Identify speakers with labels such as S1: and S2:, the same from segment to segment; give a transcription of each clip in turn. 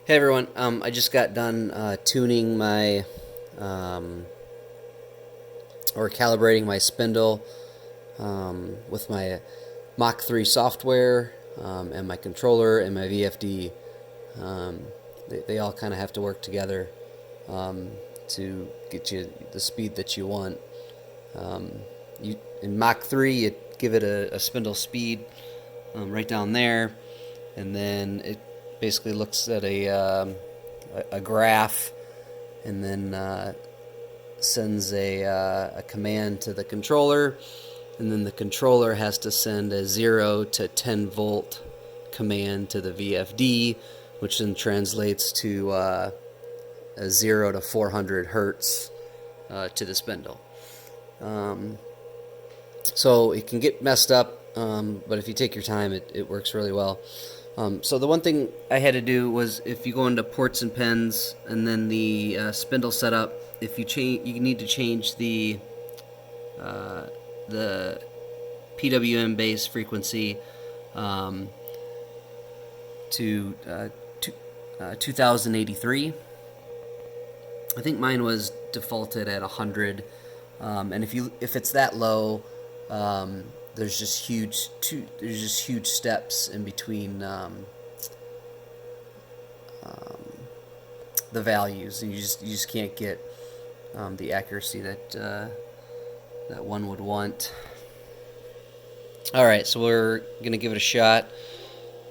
S1: Hey everyone, I just got done tuning my, or calibrating my spindle with my Mach3 software and my controller and my VFD. They all kind of have to work together to get you the speed that you want. In Mach3, you give it a spindle speed right down there, and then it basically looks at a graph, and then sends a command to the controller, and then the controller has to send a 0 to 10 volt command to the VFD, which then translates to a 0 to 400 hertz to the spindle. So it can get messed up, but if you take your time, it works really well. So the one thing I had to do was, if you go into ports and pens and then the spindle setup, if you need to change the PWM base frequency to 2083. I think mine was defaulted at 100, and if it's that low, there's just huge steps in between the values, and you just can't get the accuracy that one would want. All right, so we're gonna give it a shot.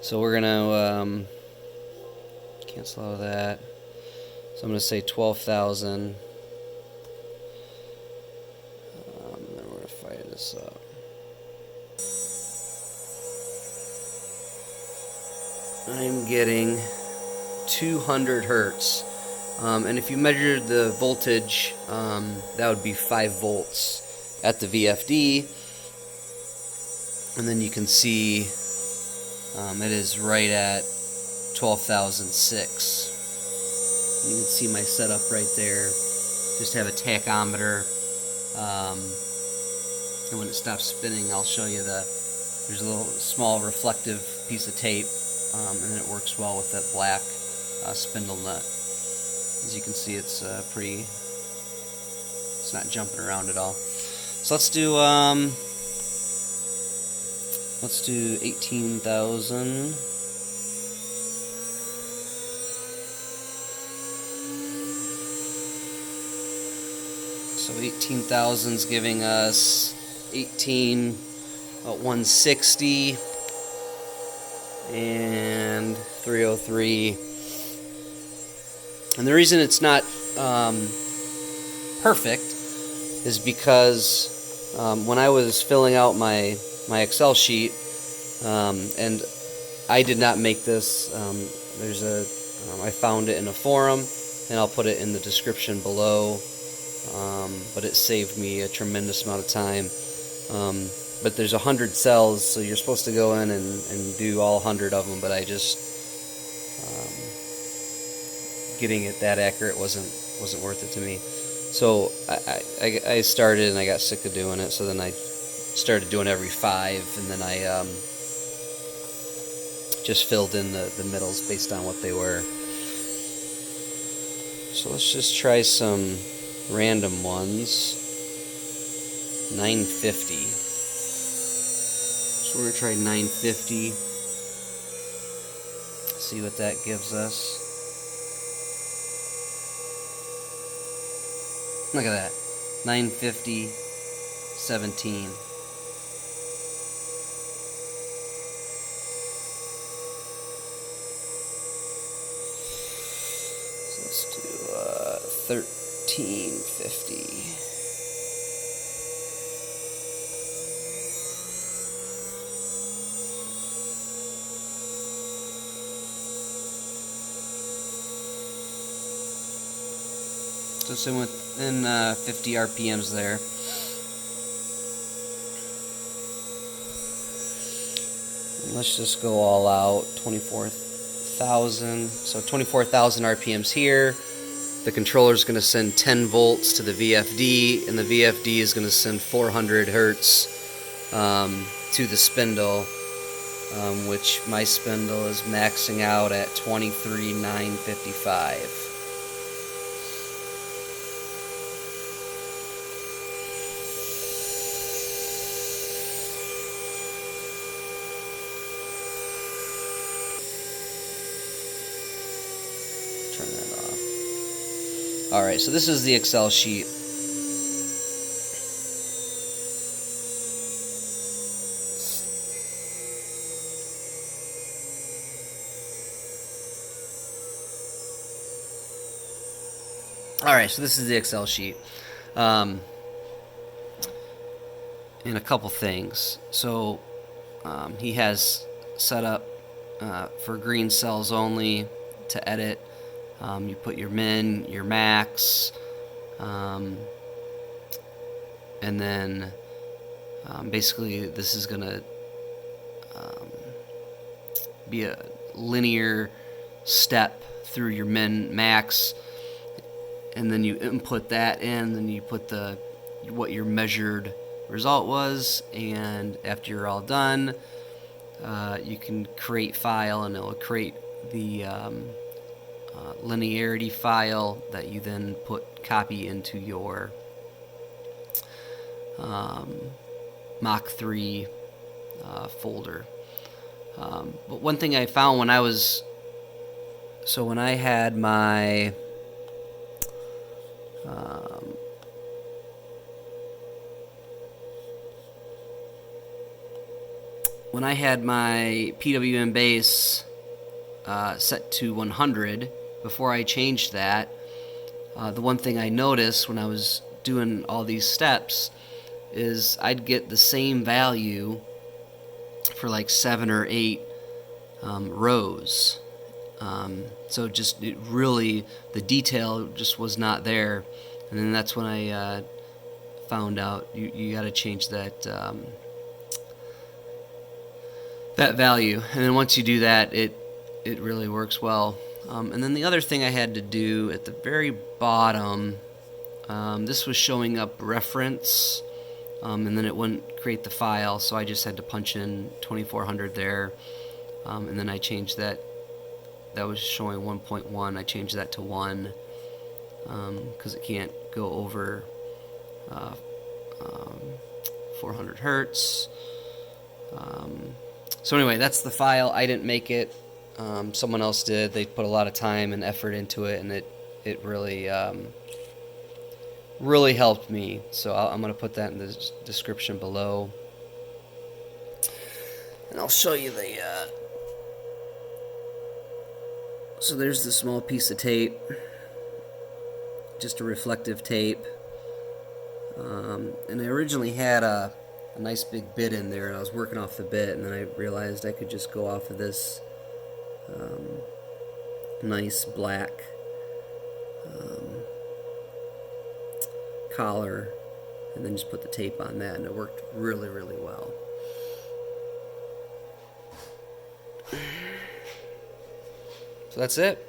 S1: So we're gonna cancel out of that. So I'm gonna say 12,000. Then we're gonna fire this up. I'm getting 200 hertz, and if you measure the voltage, that would be 5 volts at the VFD, and then you can see it is right at 12,006. You can see my setup right there. Just have a tachometer, and when it stops spinning, I'll show you there's a little small reflective piece of tape. And then it works well with that black spindle nut. As you can see, it's it's not jumping around at all. So let's do 18,000. So 18,000 is giving us 160. And 303. And the reason it's not perfect is because when I was filling out my Excel sheet, and I did not make this, I found it in a forum, and I'll put it in the description below, but it saved me a tremendous amount of time. But there's 100 cells, so you're supposed to go in and do all 100 of them, but I just getting it that accurate wasn't worth it to me. So I started, and I got sick of doing it, so then I started doing every 5, and then I just filled in the middles based on what they were. So let's just try some random ones. 950. So we're going to try 950, see what that gives us. Look at that, 950, 17. So let's do 1350. So it's within 50 RPMs there. And let's just go all out, 24,000. So 24,000 RPMs here. The controller is going to send 10 volts to the VFD, and the VFD is going to send 400 hertz to the spindle. which my spindle is maxing out at 23,955. Turn that off. Alright, so this is the Excel sheet. Alright, so this is the Excel sheet. And a couple things. So he has set up for green cells only to edit. You put your min, your max, and then basically this is going to be a linear step through your min, max, and then you input that in, then you put what your measured result was, and after you're all done, you can create file, and it will create the linearity file that you then copy into your Mach3 folder. But one thing I found when I had my PWM base set to 100, before I changed that, the one thing I noticed when I was doing all these steps is I'd get the same value for like 7 or 8 rows. So the detail just was not there, and then that's when I found out you got to change that value, and then once you do that, it really works well. And then the other thing I had to do at the very bottom, this was showing up reference, and then it wouldn't create the file, so I just had to punch in 2400 there, and then I changed that. That was showing 1.1. I changed that to 1 because it can't go over 400 hertz. So anyway, that's the file. I didn't make it. Someone else did. They put a lot of time and effort into it, and it really really helped me. So I'm going to put that in the description below, and I'll show you the. So there's the small piece of tape, just a reflective tape, and I originally had a nice big bit in there, and I was working off the bit, and then I realized I could just go off of this nice black collar, and then just put the tape on that, and it worked really, really well. So that's it.